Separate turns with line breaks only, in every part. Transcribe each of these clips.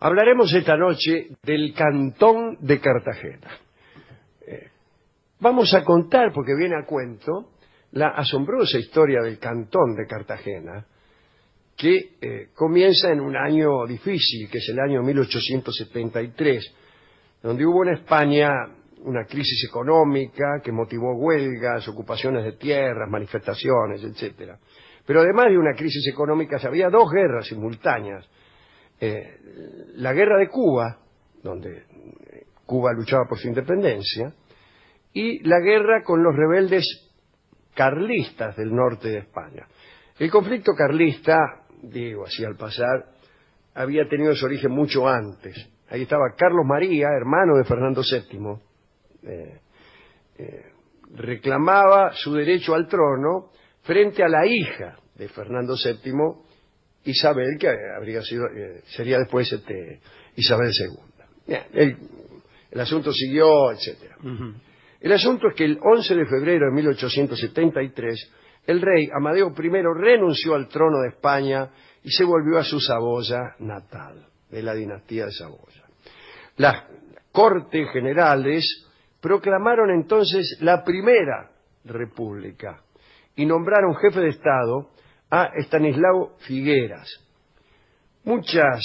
Hablaremos esta noche del Cantón de Cartagena. Vamos a contar, porque viene a cuento, la asombrosa historia del Cantón de Cartagena, que comienza en un año difícil, que es el año 1873, donde hubo en España una crisis económica que motivó huelgas, ocupaciones de tierras, manifestaciones, etcétera. Pero además de una crisis económica, había dos guerras simultáneas. La guerra de Cuba, donde Cuba luchaba por su independencia, y la guerra con los rebeldes carlistas del norte de España. El conflicto carlista, digo así al pasar, había tenido su origen mucho antes. Ahí estaba Carlos María, hermano de Fernando VII, reclamaba su derecho al trono frente a la hija de Fernando VII, Isabel, que habría sido, sería después Isabel II. Bien, el asunto siguió, etcétera. El asunto es que el 11 de febrero de 1873, el rey Amadeo I renunció al trono de España y se volvió a su Saboya natal, de la dinastía de Saboya. Las Cortes Generales proclamaron entonces la Primera República y nombraron jefe de Estado a Estanislao Figueras. Muchas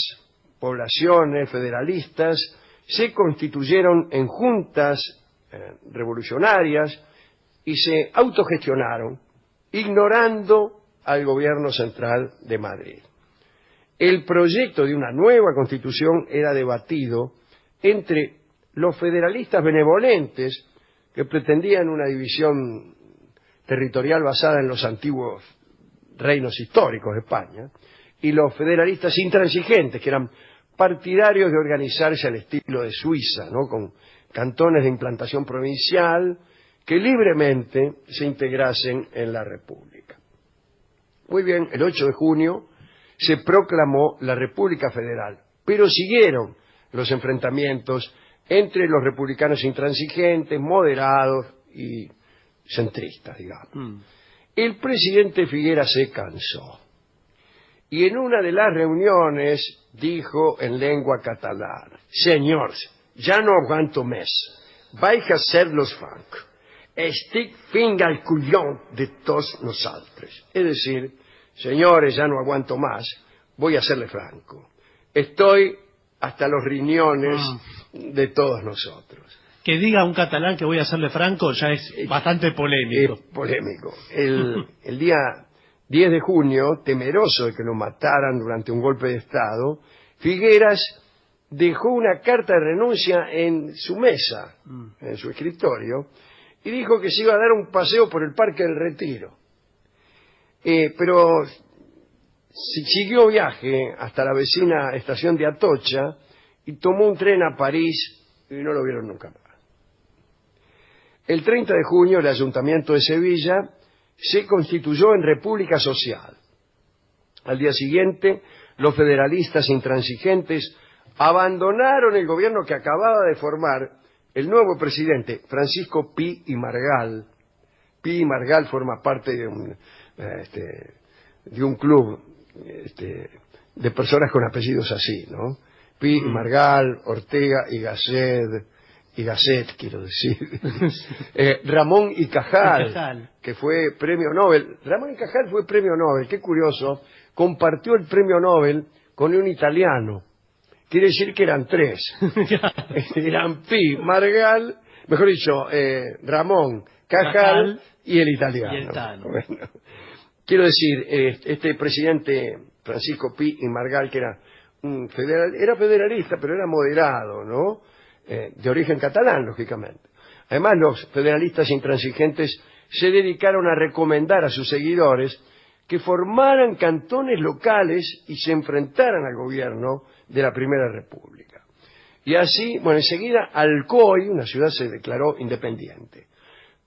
poblaciones federalistas se constituyeron en juntas revolucionarias y se autogestionaron, ignorando al gobierno central de Madrid. El proyecto de una nueva constitución era debatido entre los federalistas benevolentes, que pretendían una división territorial basada en los antiguos reinos históricos de España, y los federalistas intransigentes, que eran partidarios de organizarse al estilo de Suiza, ¿no?, con cantones de implantación provincial que libremente se integrasen en la República. Muy bien, el 8 de junio se proclamó la República Federal, pero siguieron los enfrentamientos entre los republicanos intransigentes, moderados y centristas, digamos. El presidente Figueras se cansó y en una de las reuniones dijo en lengua catalana: señores, ya no aguanto més, vaig a ser los francos, estic fins al collón de todos nosaltres. Es decir, señores, ya no aguanto más, voy a serle franco, estoy hasta los riñones de todos nosotros.
Que diga un catalán que voy a hacerle franco ya es bastante polémico.
Polémico. El día 10 de junio, temeroso de que lo mataran durante un golpe de Estado, Figueras dejó una carta de renuncia en su mesa, en su escritorio, y dijo que se iba a dar un paseo por el Parque del Retiro. Pero siguió viaje hasta la vecina estación de Atocha y tomó un tren a París y no lo vieron nunca más. El 30 de junio el Ayuntamiento de Sevilla se constituyó en República Social. Al día siguiente, los federalistas intransigentes abandonaron el gobierno que acababa de formar el nuevo presidente, Francisco Pi y Margall. Pi y Margall forma parte de un club de personas con apellidos así, ¿no? Pi y Margall, Ortega y Gasset, quiero decir. Ramón y Cajal, que fue premio Nobel. Ramón y Cajal fue premio Nobel, qué curioso, compartió el premio Nobel con un italiano. Quiere decir que eran tres. Eran Pi, Margall, mejor dicho, Ramón, Cajal y el italiano. Bueno, quiero decir, este presidente Francisco Pi y Margall, que era era federalista, pero era moderado, ¿no? De origen catalán, lógicamente. Además, los federalistas intransigentes se dedicaron a recomendar a sus seguidores que formaran cantones locales y se enfrentaran al gobierno de la Primera República. Y así, bueno, enseguida Alcoy, una ciudad, se declaró independiente.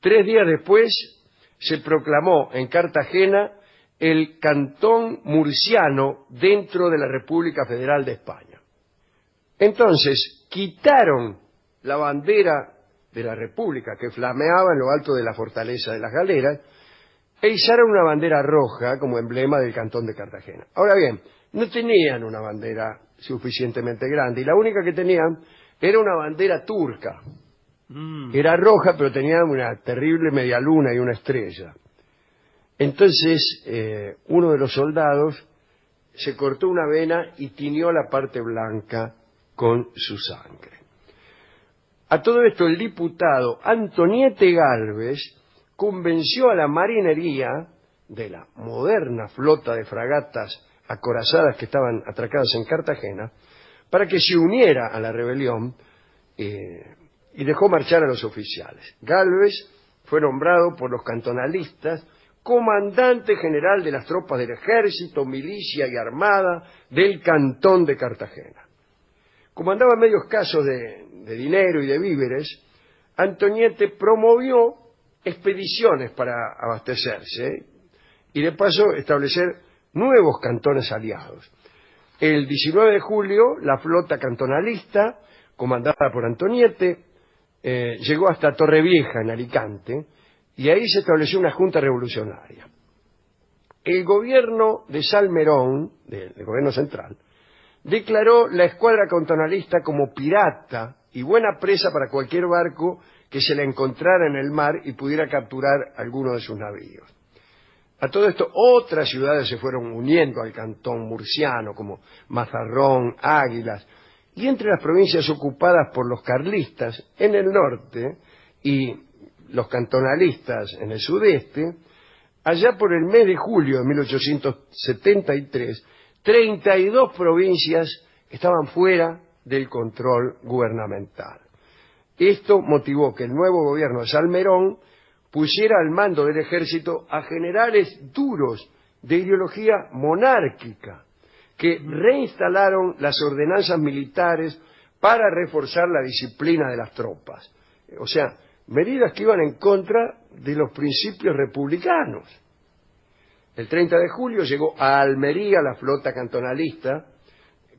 3 días después se proclamó en Cartagena el cantón murciano dentro de la República Federal de España. Entonces, quitaron la bandera de la República que flameaba en lo alto de la fortaleza de las Galeras e izaron una bandera roja como emblema del Cantón de Cartagena. Ahora bien, no tenían una bandera suficientemente grande, y la única que tenían era una bandera turca. Era roja, pero tenía una terrible media luna y una estrella. Entonces, uno de los soldados se cortó una vena y tiñó la parte blanca con su sangre. A todo esto, el diputado Antoniete Gálvez convenció a la marinería de la moderna flota de fragatas acorazadas que estaban atracadas en Cartagena para que se uniera a la rebelión y dejó marchar a los oficiales. Gálvez fue nombrado por los cantonalistas comandante general de las tropas del ejército, milicia y armada del cantón de Cartagena. Como andaba en medios casos de dinero y de víveres, Antoniete promovió expediciones para abastecerse y de paso establecer nuevos cantones aliados. El 19 de julio, la flota cantonalista, comandada por Antoniete, llegó hasta Torrevieja, en Alicante, y ahí se estableció una junta revolucionaria. El gobierno de Salmerón, del gobierno central, declaró la escuadra cantonalista como pirata y buena presa para cualquier barco que se la encontrara en el mar y pudiera capturar alguno de sus navíos. A todo esto, otras ciudades se fueron uniendo al cantón murciano, como Mazarrón, Águilas, y entre las provincias ocupadas por los carlistas en el norte y los cantonalistas en el sudeste, allá por el mes de julio de 1873, 32 provincias estaban fuera del control gubernamental. Esto motivó que el nuevo gobierno de Salmerón pusiera al mando del ejército a generales duros de ideología monárquica, que reinstalaron las ordenanzas militares para reforzar la disciplina de las tropas. O sea, medidas que iban en contra de los principios republicanos. El 30 de julio llegó a Almería la flota cantonalista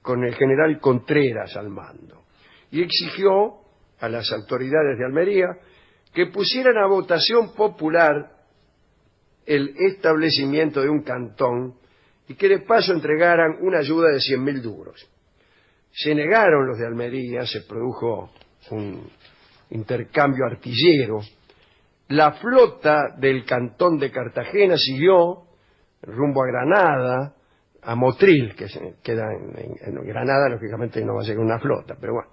con el general Contreras al mando y exigió a las autoridades de Almería que pusieran a votación popular el establecimiento de un cantón y que de paso entregaran una ayuda de 100.000 duros. Se negaron los de Almería, se produjo un intercambio artillero. La flota del cantón de Cartagena siguió rumbo a Granada, a Motril, que queda en Granada, lógicamente no va a ser una flota, pero bueno.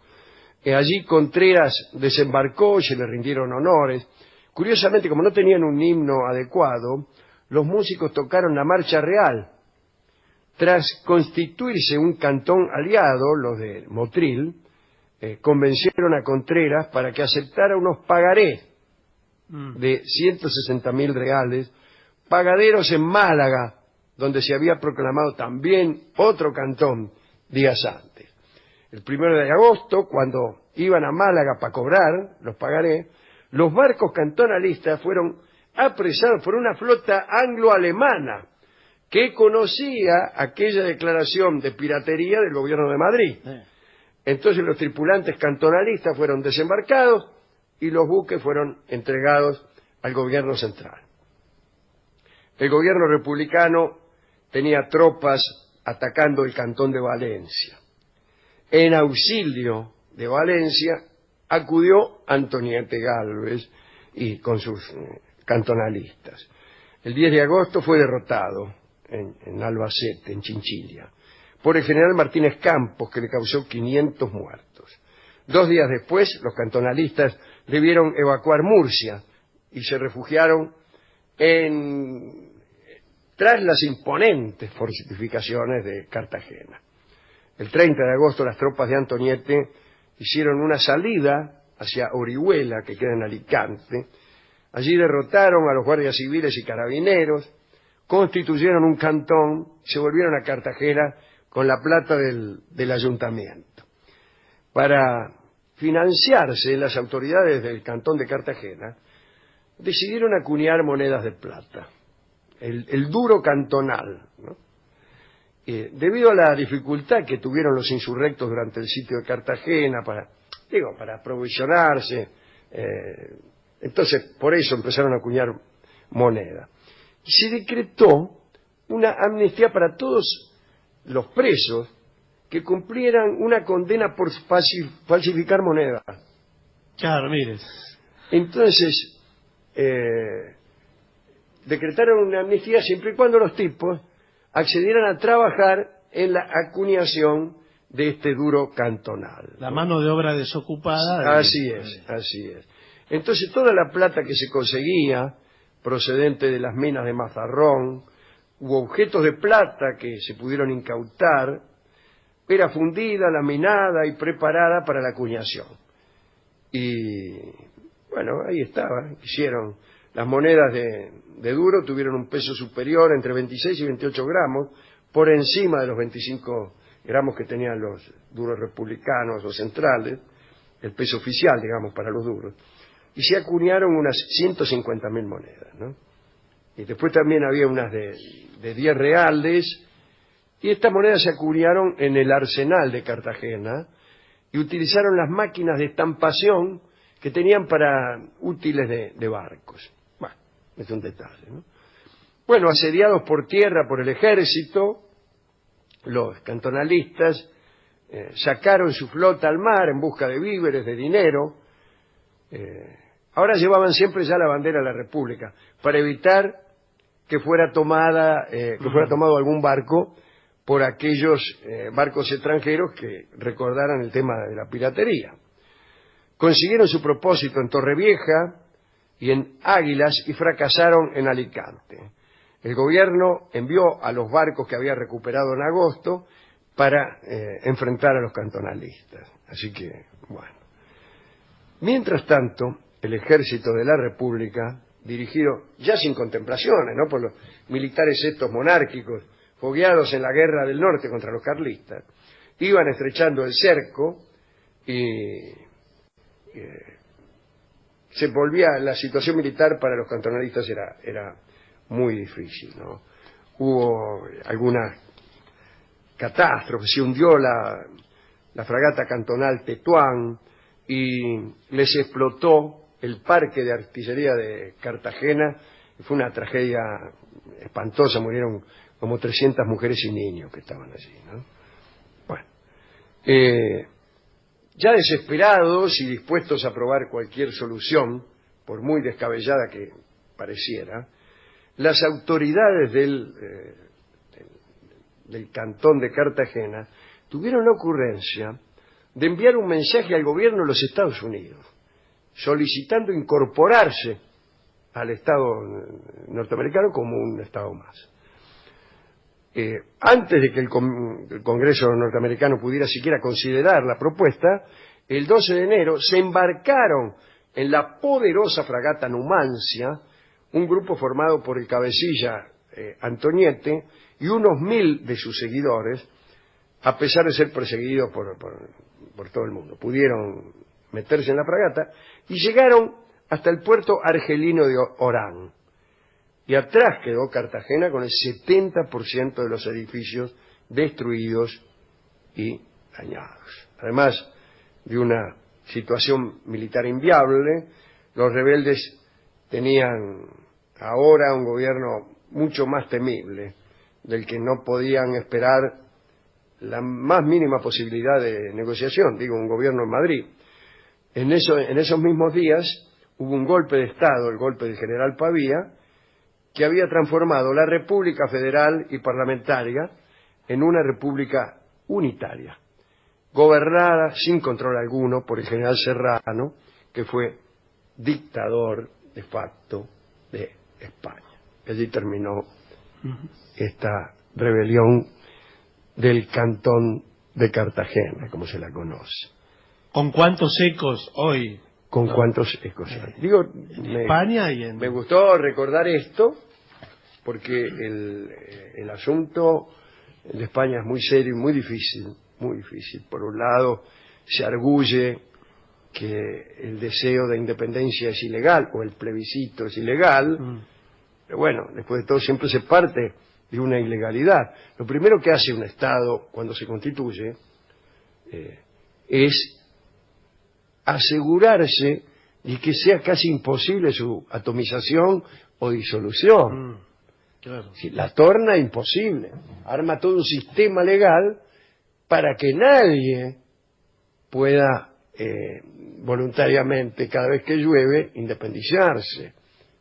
Allí Contreras desembarcó y se le rindieron honores. Curiosamente, como no tenían un himno adecuado, los músicos tocaron la marcha real. Tras constituirse un cantón aliado, los de Motril, convencieron a Contreras para que aceptara unos pagarés de 160.000 reales, pagaderos en Málaga, donde se había proclamado también otro cantón días antes. El 1 de agosto, cuando iban a Málaga para cobrar los pagarés, los barcos cantonalistas fueron apresados por una flota anglo-alemana que conocía aquella declaración de piratería del gobierno de Madrid. Entonces los tripulantes cantonalistas fueron desembarcados y los buques fueron entregados al gobierno central. El gobierno republicano tenía tropas atacando el cantón de Valencia. En auxilio de Valencia acudió Antoniete Gálvez y con sus cantonalistas. El 10 de agosto fue derrotado en Albacete, en Chinchilla, por el general Martínez Campos, que le causó 500 muertos. 2 días después, los cantonalistas debieron evacuar Murcia y se refugiaron tras las imponentes fortificaciones de Cartagena. El 30 de agosto las tropas de Antoniete hicieron una salida hacia Orihuela, que queda en Alicante. Allí derrotaron a los guardias civiles y carabineros, constituyeron un cantón y se volvieron a Cartagena con la plata del ayuntamiento. Para financiarse, las autoridades del cantón de Cartagena decidieron acuñar monedas de plata, el duro cantonal, ¿no? Debido a la dificultad que tuvieron los insurrectos durante el sitio de Cartagena para aprovisionarse, entonces por eso empezaron a acuñar moneda. Y se decretó una amnistía para todos los presos que cumplieran una condena por falsificar moneda.
Claro, mire.
Entonces, decretaron una amnistía siempre y cuando los tipos accedieran a trabajar en la acuñación de este duro cantonal.
La mano de obra desocupada.
Así es. Entonces toda la plata que se conseguía procedente de las minas de Mazarrón u objetos de plata que se pudieron incautar era fundida, laminada y preparada para la acuñación. Y bueno, ahí estaba, hicieron las monedas de duro, tuvieron un peso superior entre 26 y 28 gramos, por encima de los 25 gramos que tenían los duros republicanos o centrales, el peso oficial, digamos, para los duros. Y se acuñaron unas 150.000 monedas, ¿no? Y después también había unas de 10 reales, y estas monedas se acuñaron en el arsenal de Cartagena, y utilizaron las máquinas de estampación que tenían para útiles de barcos. Bueno, es un detalle, ¿no? Bueno, asediados por tierra por el ejército, los cantonalistas sacaron su flota al mar en busca de víveres, de dinero. Ahora llevaban siempre ya la bandera de la República para evitar que fuera tomado algún barco por aquellos barcos extranjeros que recordaran el tema de la piratería. Consiguieron su propósito en Torrevieja y en Águilas y fracasaron en Alicante. El gobierno envió a los barcos que había recuperado en agosto para enfrentar a los cantonalistas. Así que, bueno. Mientras tanto, el ejército de la República, dirigido ya sin contemplaciones, ¿no?, por los militares estos monárquicos, fogueados en la guerra del norte contra los carlistas, iban estrechando el cerco y se volvía, la situación militar para los cantonalistas era muy difícil, ¿no? Hubo algunas catástrofes, se hundió la fragata cantonal Tetuán y les explotó el parque de artillería de Cartagena. Fue una tragedia espantosa, murieron como 300 mujeres y niños que estaban allí, ¿no? Bueno, ya desesperados y dispuestos a probar cualquier solución, por muy descabellada que pareciera, las autoridades del cantón de Cartagena tuvieron la ocurrencia de enviar un mensaje al gobierno de los Estados Unidos, solicitando incorporarse al Estado norteamericano como un Estado más. Antes de que el Congreso norteamericano pudiera siquiera considerar la propuesta, el 12 de enero se embarcaron en la poderosa fragata Numancia, un grupo formado por el cabecilla Antoniete y unos 1000 de sus seguidores, a pesar de ser perseguidos por todo el mundo. Pudieron meterse en la fragata y llegaron hasta el puerto argelino de Orán. Y atrás quedó Cartagena con el 70% de los edificios destruidos y dañados. Además de una situación militar inviable, los rebeldes tenían ahora un gobierno mucho más temible, del que no podían esperar la más mínima posibilidad de negociación, digo, un gobierno en Madrid. En esos mismos días hubo un golpe de Estado, el golpe del general Pavía, que había transformado la República Federal y Parlamentaria en una república unitaria, gobernada sin control alguno por el general Serrano, que fue dictador de facto de España. Allí terminó esta rebelión del cantón de Cartagena, como se la conoce.
¿Con cuántos ecos hoy?
¿Con cuántos ecos hoy? Digo,
España y
me gustó recordar esto, porque el asunto de España es muy serio y muy difícil, muy difícil. Por un lado, se arguye que el deseo de independencia es ilegal, o el plebiscito es ilegal, pero bueno, después de todo siempre se parte de una ilegalidad. Lo primero que hace un Estado cuando se constituye es asegurarse de que sea casi imposible su atomización o disolución.
Claro.
Si la torna imposible. Arma todo un sistema legal para que nadie pueda voluntariamente, cada vez que llueve, independizarse.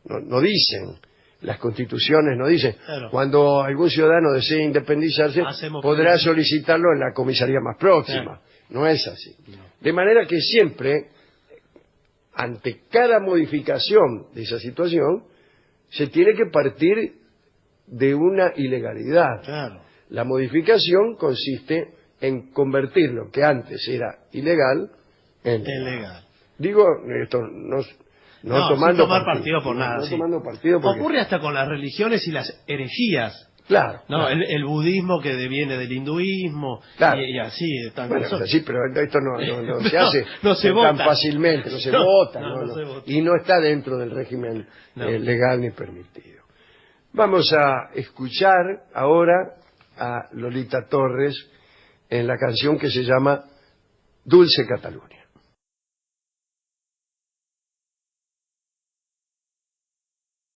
No dicen, las constituciones no dicen,
Claro.
cuando algún ciudadano desee independizarse, podrá solicitarlo en la comisaría más próxima.
Claro.
No es así. De manera que siempre, ante cada modificación de esa situación, se tiene que partir de una ilegalidad.
Claro.
La modificación consiste en convertir lo que antes era ilegal en
legal.
Digo esto no tomando
sin tomar partido por nada.
No
Sí.
tomando partido porque...
Ocurre hasta con las religiones y las herejías.
Claro.
No,
claro.
el budismo que deviene del hinduismo,
Claro.
y así.
Bueno, sí, pero esto no se hace
no se
tan
vota.
fácilmente, no se vota,
se vota.
y no está dentro del régimen legal ni permitido. Vamos a escuchar ahora a Lolita Torres en la canción que se llama Dulce Cataluña.